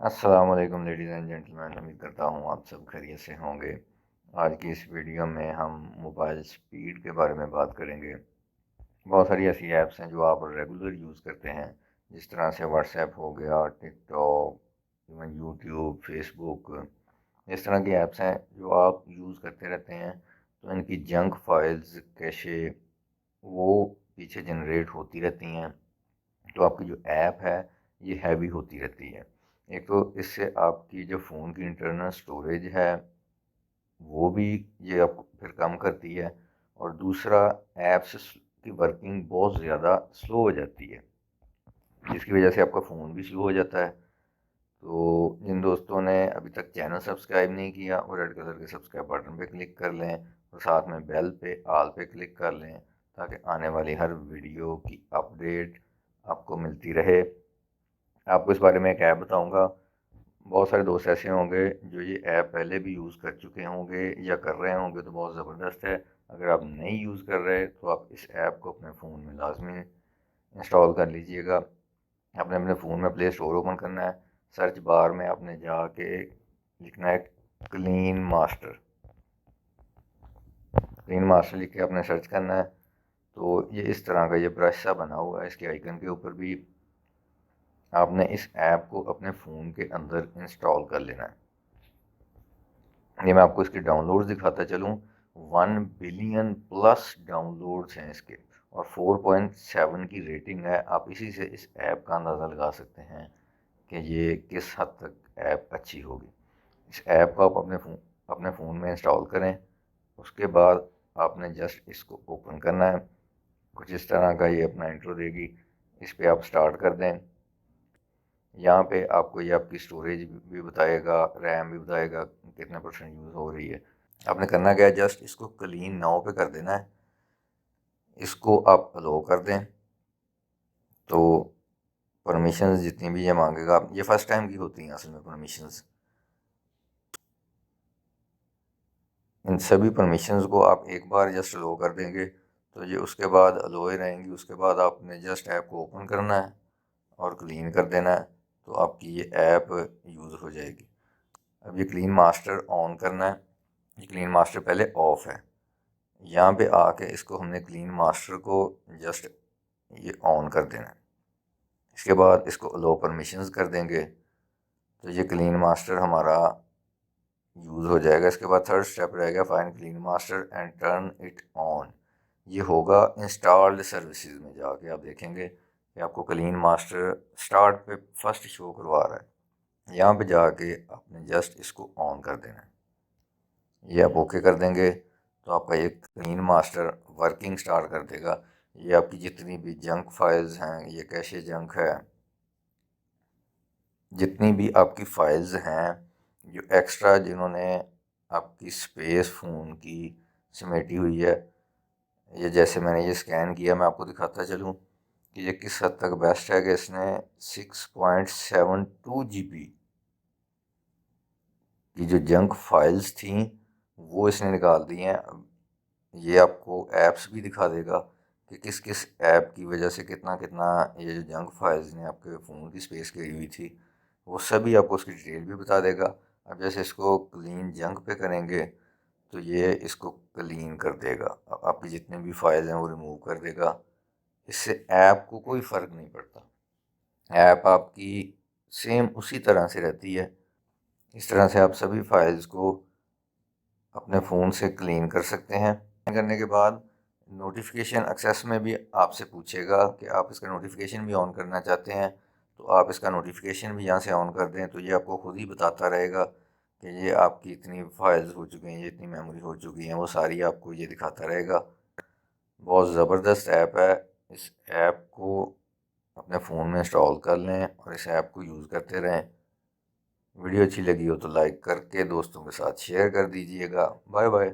अस्सलाम वालेकुम ladies and gentleman. उम्मीद करता हूँ आप सब खैरियत से होंगे। आज की इस वीडियो में हम मोबाइल स्पीड के बारे में बात करेंगे। बहुत सारी ऐसी ऐप्स हैं जो आप रेगुलर यूज़ करते हैं, जिस तरह से व्हाट्सएप हो गया, टिकटॉक, इवन यूट्यूब, फेसबुक। इस तरह की ऐप्स हैं जो आप यूज़ करते रहते हैं, तो इनकी जंक फाइल्स कैशे वो पीछे जनरेट होती रहती हैं। तो आपकी जो ऐप है ये हैवी होती रहती है। एक तो इससे आपकी जो फ़ोन की इंटरनल स्टोरेज है वो भी ये आपको फिर कम करती है, और दूसरा ऐप्स की वर्किंग बहुत ज़्यादा स्लो हो जाती है, जिसकी वजह से आपका फ़ोन भी स्लो हो जाता है। तो जिन दोस्तों ने अभी तक चैनल सब्सक्राइब नहीं किया, वो रेड कलर के सब्सक्राइब बटन पे क्लिक कर लें और साथ में बेल पे ऑल पे क्लिक कर लें, ताकि आने वाली हर वीडियो की अपडेट आपको मिलती रहे। आपको इस बारे में एक ऐप बताऊंगा। बहुत सारे दोस्त ऐसे होंगे जो ये ऐप पहले भी यूज़ कर चुके होंगे या कर रहे होंगे, तो बहुत ज़बरदस्त है। अगर आप नहीं यूज़ कर रहे तो आप इस ऐप को अपने फ़ोन में लाजमी इंस्टॉल कर लीजिएगा। आपने अपने फ़ोन में प्ले स्टोर ओपन करना है, सर्च बार में आपने जाके लिखना है क्लीन मास्टर। क्लीन मास्टर लिख के आपने सर्च करना है। तो ये इस तरह का ये ब्रश सा बना हुआ है, इसके आइकन के ऊपर भी आपने इस ऐप को अपने फ़ोन के अंदर इंस्टॉल कर लेना है। ये मैं आपको इसके डाउनलोड्स दिखाता चलूँ। 1 बिलियन प्लस डाउनलोड्स हैं इसके, और 4.7 की रेटिंग है। आप इसी से इस ऐप का अंदाज़ा लगा सकते हैं कि ये किस हद तक ऐप अच्छी होगी। इस ऐप को आप अपने फ़ोन में इंस्टॉल करें। उसके बाद आपने जस्ट इसको ओपन करना है। कुछ इस तरह का ये अपना इंट्रो देगी। इस पर आप स्टार्ट कर दें। यहाँ पे आपको ये आपकी स्टोरेज भी बताएगा, रैम भी बताएगा कितने परसेंट यूज़ हो रही है। आपने करना क्या है, जस्ट इसको क्लीन नाउ पे कर देना है। इसको आप अलो कर दें तो परमिशंस जितनी भी ये मांगेगा, ये फर्स्ट टाइम की होती हैं असल में परमिशंस। इन सभी परमिशंस को आप एक बार जस्ट अलो कर देंगे तो ये उसके बाद अलो ही रहेंगी। उसके बाद आपने जस्ट ऐप को ओपन करना है और क्लीन कर देना है, तो आपकी ये ऐप यूज़ हो जाएगी। अब ये क्लीन मास्टर ऑन करना है। ये क्लीन मास्टर पहले ऑफ है। यहाँ पे आके इसको हमने क्लीन मास्टर को जस्ट ये ऑन कर देना है। इसके बाद इसको अलो परमिशंस कर देंगे तो ये क्लीन मास्टर हमारा यूज़ हो जाएगा। इसके बाद थर्ड स्टेप रहेगा, find clean master and turn it on. ये होगा इंस्टॉल्ड सर्विसेज में जाके आप देखेंगे कि आपको क्लीन मास्टर स्टार्ट पे फर्स्ट शो करवा रहा है। यहाँ पे जाके आपने जस्ट इसको ऑन कर देना है। ये आप ओके कर देंगे तो आपका ये क्लीन मास्टर वर्किंग स्टार्ट कर देगा। ये आपकी जितनी भी जंक फाइल्स हैं, ये कैशे जंक है, जितनी भी आपकी फाइल्स हैं जो एक्स्ट्रा जिन्होंने आपकी स्पेस फ़ोन की समेटी हुई है, ये जैसे मैंने ये स्कैन किया, मैं आपको दिखाता चलूँ कि ये किस हद तक बेस्ट है कि इसने 6.72 GB की जो जंक फाइल्स थी वो इसने निकाल दी हैं। ये आपको ऐप्स भी दिखा देगा कि किस किस ऐप की वजह से कितना कितना ये जो जंक फाइल्स ने आपके फ़ोन की स्पेस घेरी हुई थी, वो सभी आपको उसकी डिटेल भी बता देगा। अब जैसे इसको क्लीन जंक पे करेंगे तो ये इसको क्लीन कर देगा। अब आपकी जितनी भी फाइल्स हैं वो रिमूव कर देगा। इससे ऐप को कोई फ़र्क नहीं पड़ता, ऐप आपकी सेम उसी तरह से रहती है। इस तरह से आप सभी फाइल्स को अपने फ़ोन से क्लीन कर सकते हैं। करने के बाद नोटिफिकेशन एक्सेस में भी आपसे पूछेगा कि आप इसका नोटिफिकेशन भी ऑन करना चाहते हैं, तो आप इसका नोटिफिकेशन भी यहाँ से ऑन कर दें तो ये आपको खुद ही बताता रहेगा कि ये आपकी इतनी फाइल्स हो चुकी हैं, ये इतनी मेमोरी हो चुकी हैं, वो सारी आपको ये दिखाता रहेगा। बहुत ज़बरदस्त ऐप है। इस ऐप को अपने फ़ोन में इंस्टॉल कर लें और इस ऐप को यूज़ करते रहें। वीडियो अच्छी लगी हो तो लाइक करके दोस्तों के साथ शेयर कर दीजिएगा। Bye bye.